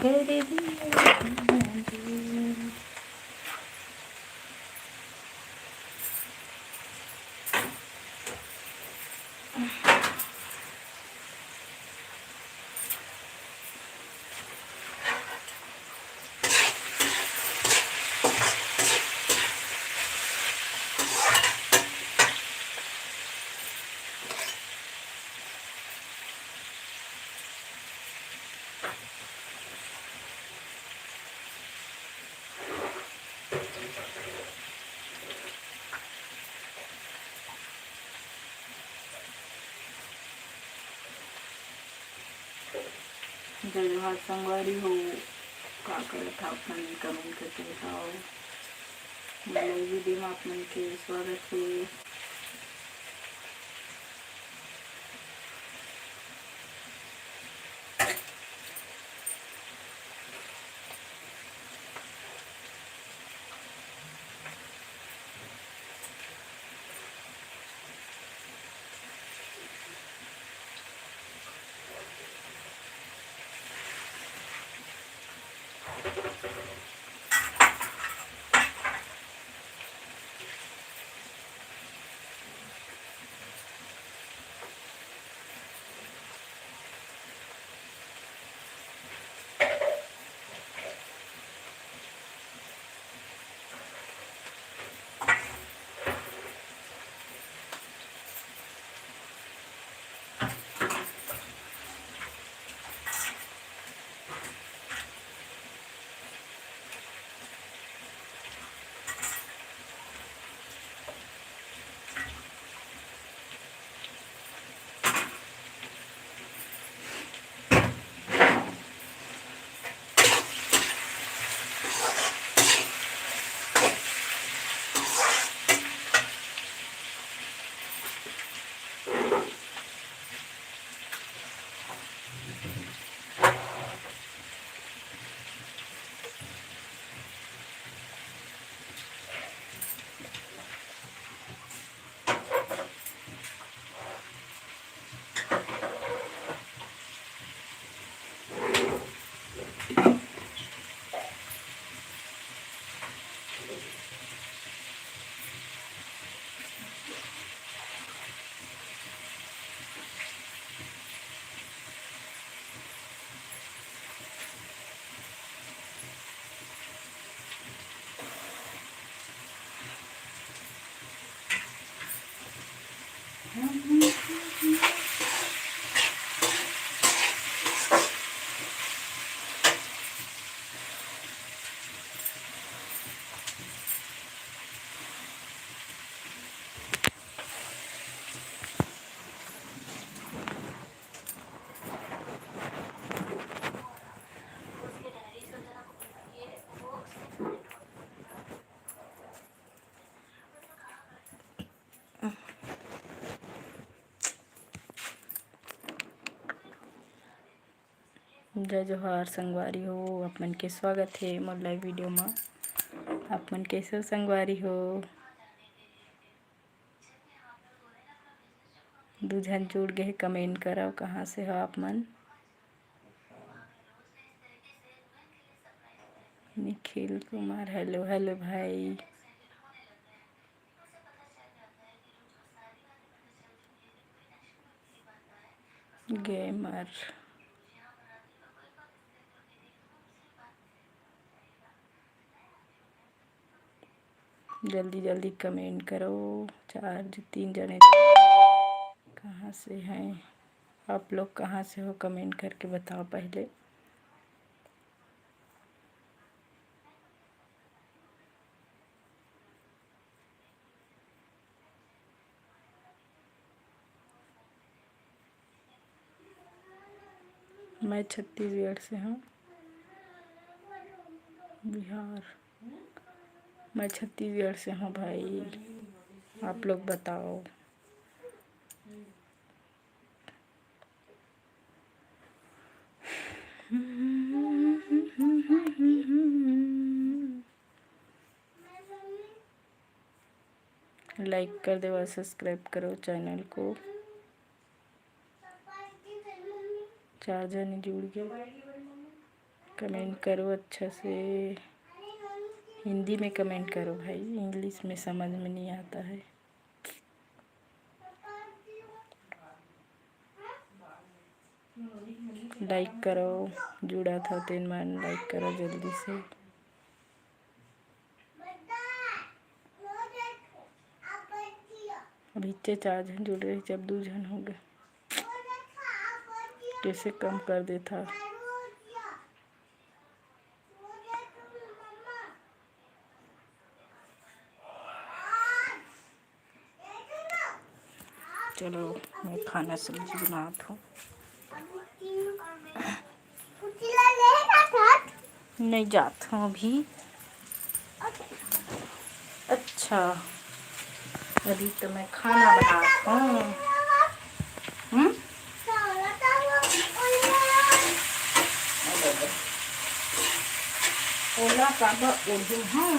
कर दिया। जय जोहार संगवारी हो। का करत आप मन कमेंट करके बताओ। मेरे वीडियो में आप मन के स्वागत है। जय जोहार संगवारी हो। आप मन के स्वागत है मोर लाइव वीडियो में। आप मन कैसे संगवारी हो? दू झन जुड़ गए, कमेंट करो कहाँ से हो आप मन। निखिल कुमार हेलो हेलो भाई। गेमर जल्दी जल्दी कमेंट करो। 3 जने कहाँ से हैं आप लोग? कहाँ से हो कमेंट करके बताओ पहले। मैं छत्तीसगढ़ से हूँ। बिहार। मैं छत्तीसगढ़ से हूँ भाई। आप लोग बताओ। लाइक कर दो और सब्सक्राइब करो चैनल को। 4 जने जुड़ गए। कमेंट करो अच्छा से, हिंदी में कमेंट करो भाई, इंग्लिश में समझ में नहीं आता है। लाइक करो, जुड़ा था तीन मन, लाइक करो जल्दी से। अभी इतने 4 जन जुड़ रहे, जब 2 जन हो गए कैसे कम कर देता। चलो मैं खाना सब्जी बनाता हूँ। नहीं जाता हूँ अभी। अच्छा अभी तो मैं खाना बनाता हूँ। ओला काबा उर्दू हाँ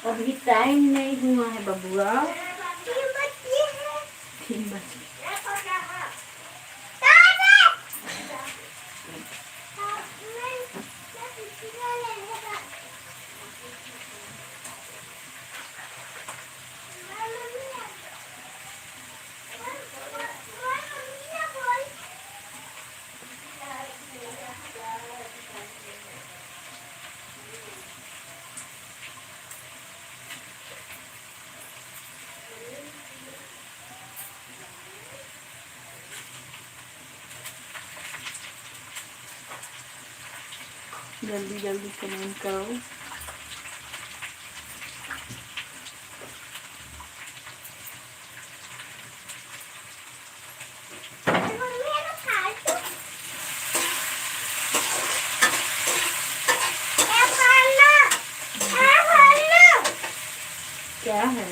अभी टाइम नहीं हुआ है बबुआ, 3 बजे। जल्दी जल्दी कमेंट करो। क्या है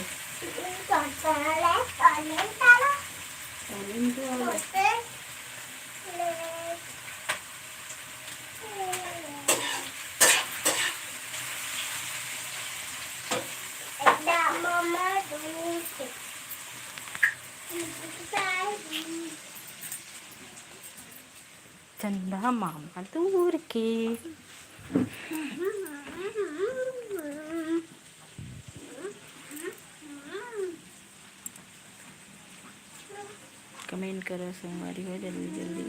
चंदा मामा दूर के। कमेंट करो सोमवारी हो जल्दी जल्दी।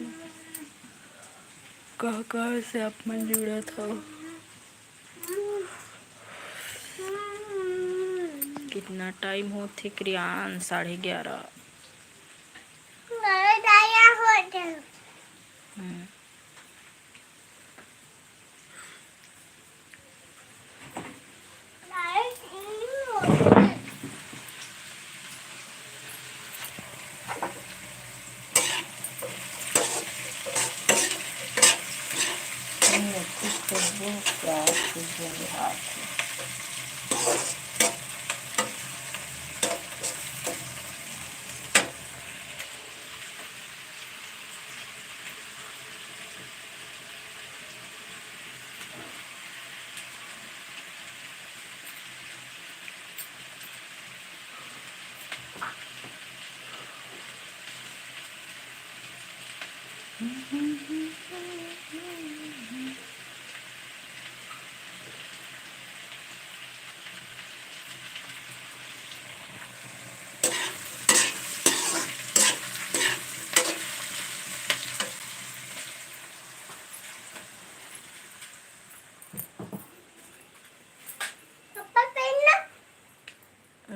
कहाँ से आप मन जुड़ा था। कितना टाइम हो थे क्रियान? 11:30।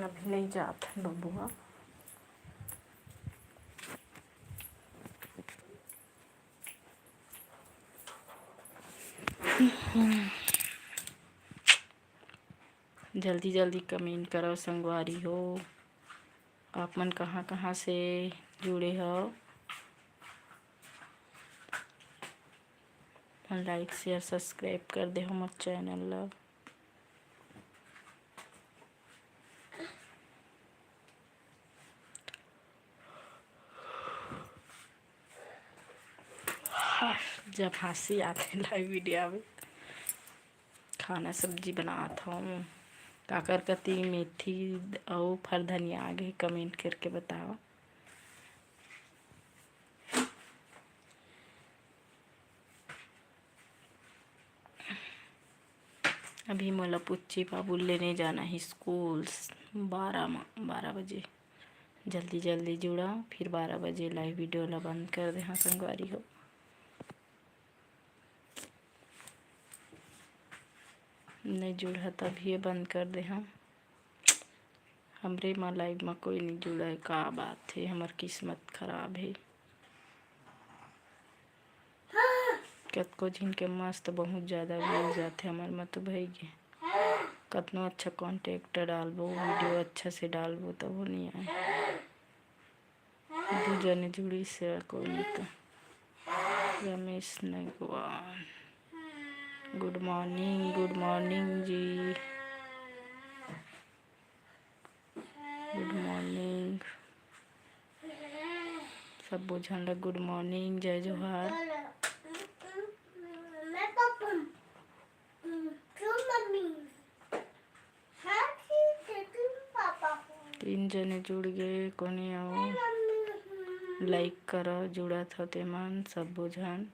अभी नहीं जाता बबुआ। जल्दी जल्दी कमेंट करो संगवारी हो। आप मन कहाँ कहाँ से जुड़े हो। लाइक शेयर सब्सक्राइब कर दे हमारे चैनल ला। जब हंसी आती लाइव वीडियो में। खाना सब्जी बनाता हूँ, काकर कती मेथी और फर धनिया आगे कमेंट करके बताओ। अभी मोला पुच्ची बाबू लेने जाना है स्कूल 12 बजे। जल्दी जल्दी जुड़ा, फिर 12 बजे लाइव वीडियो ला बंद कर दे। हाँ संगवारी हो, नहीं जुड़ा तभी बंद कर दे। हाँ हमरे में लाइव में कोई नहीं जुड़ा है, का बात है, हमार किस्मत खराब है। कतको झिन के मस्त बहुत ज़्यादा व्यूज जाते, हमार में तो भाई गे कतनो अच्छा कॉन्टेक्ट डालबो, वीडियो अच्छा से डालबो तब वो नहीं आए। 2 जने जुड़ी से कोई नहीं तो। रमेश नगवान गुड मॉर्निंग जी, गुड मॉर्निंग सब बुझन ला गुड मॉर्निंग, जय जोहार। 3 जने जुड़ गए, कोने आओ लाइक करो, जुड़ा था ते मन सब बुझन।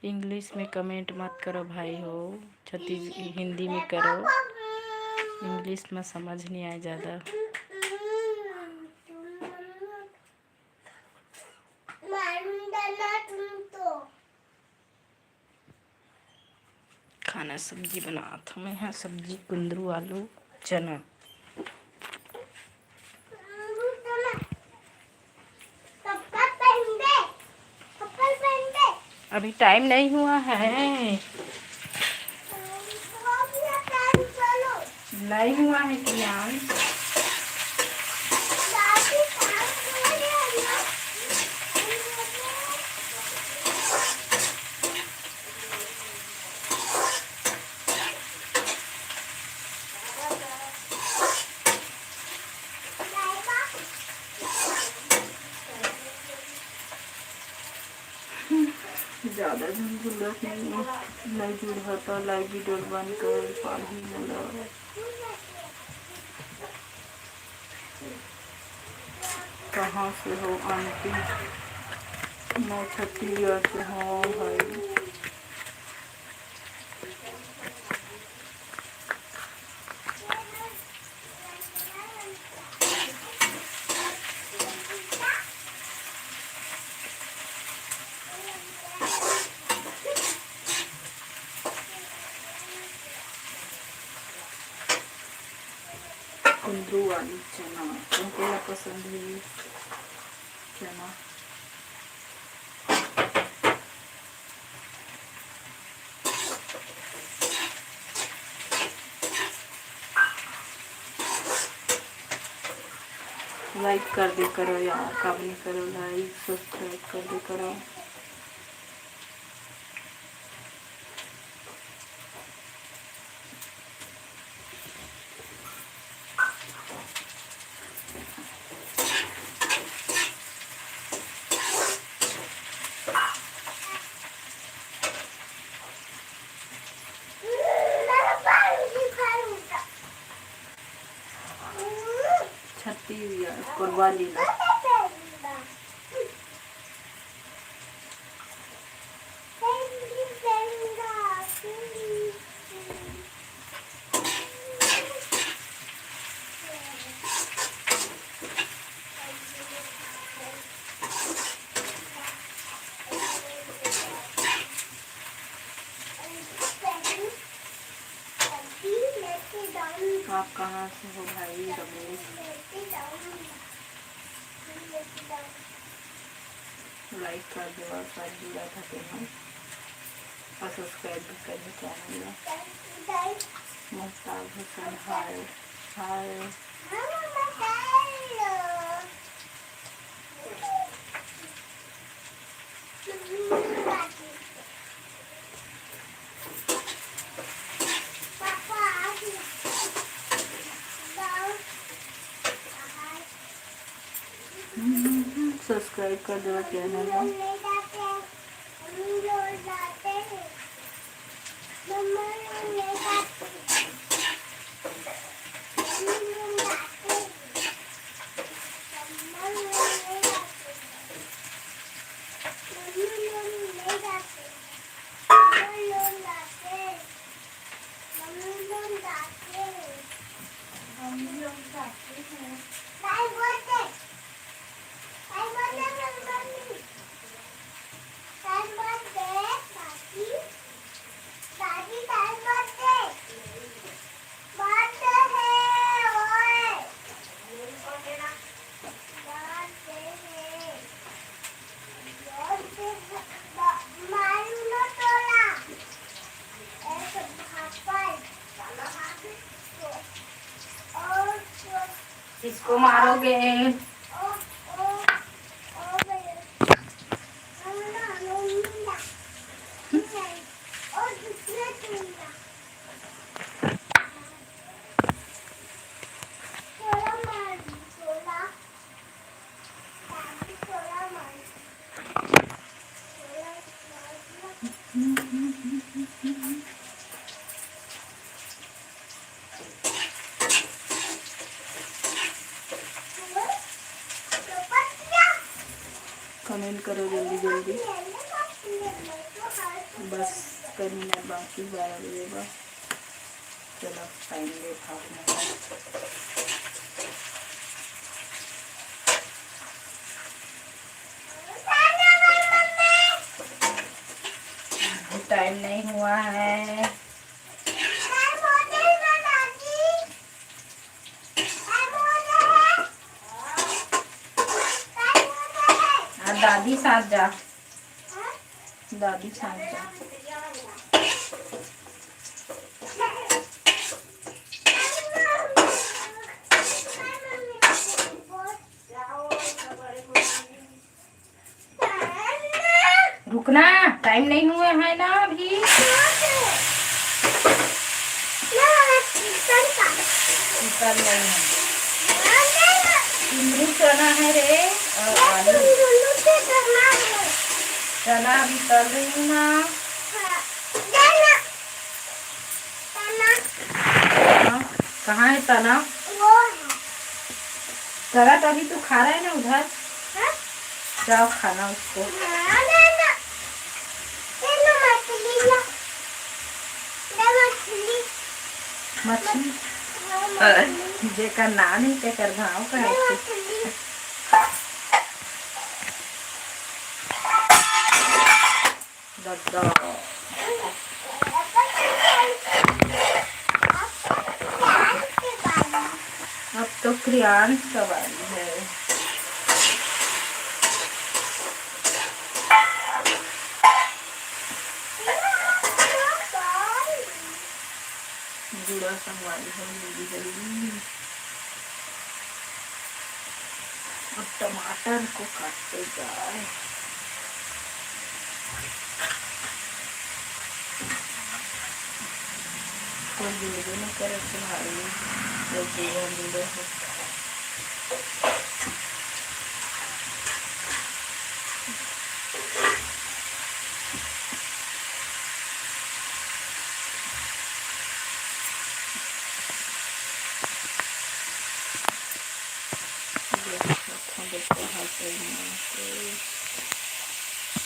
इंग्लिश में कमेंट मत करो भाई हो, हिंदी में करो, इंग्लिश में समझ नहीं आए ज़्यादा। खाना सब्जी बना था मैं, यहाँ सब्जी कुंदरू आलू चना। अभी टाइम नहीं हुआ है, नहीं हुआ है कियान। ज़्यादा झंझुलत नहीं है, नहीं जुड़ तो लाइव वीडियो बंद कर पाही मोला। कहाँ से हो आंटी? मैं छत्तीसगढ़ से हूँ भाई। कुंदरू आलू चना तुमको क्या पसंद है? चना लाइक कर दे करो यार, कब नहीं करो लाइक सब्सक्राइब कर दे करो। करवा लेना। आप कहाँ से हो भाई रमेश? लाइक कर दो और साथ जुड़ा था हम और सब्सक्राइब भी कर दो चैनल में। मुफ्ताब हुसैन हाय हाय। सब्सक्राइब कर दो चैनल में। किसको मारोगे? कमेंट करो जल्दी जल्दी। बस कल मिनट बाकी 12 बजे का। चलो टाइम देखा टाइम नहीं हुआ है। दादी साथ जा, दादी साथ जा। रुकना, टाइम नहीं हुआ है ना अभी। नहीं चना है रे, चना अभी तल रही हूँ ना। कहाँ है तना? तना तो अभी तू खा रहा है ना उधर। जाओ खाना उसको। मछली जेकर नाम ही तेकर घाव का है। अब तो क्रियांश का बारी है। गुड़ा संगवारी है जल्दी जल्दी। अब टमाटर को काटते जाए। कोई वीडियो नहीं करे तुम्हारी वीडियो है।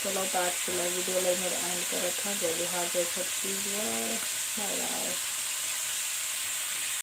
चलो तो आज के वीडियो मेरे एंड कर रखा। जय बिहार, जय छत्तीसगढ़। Bye bye.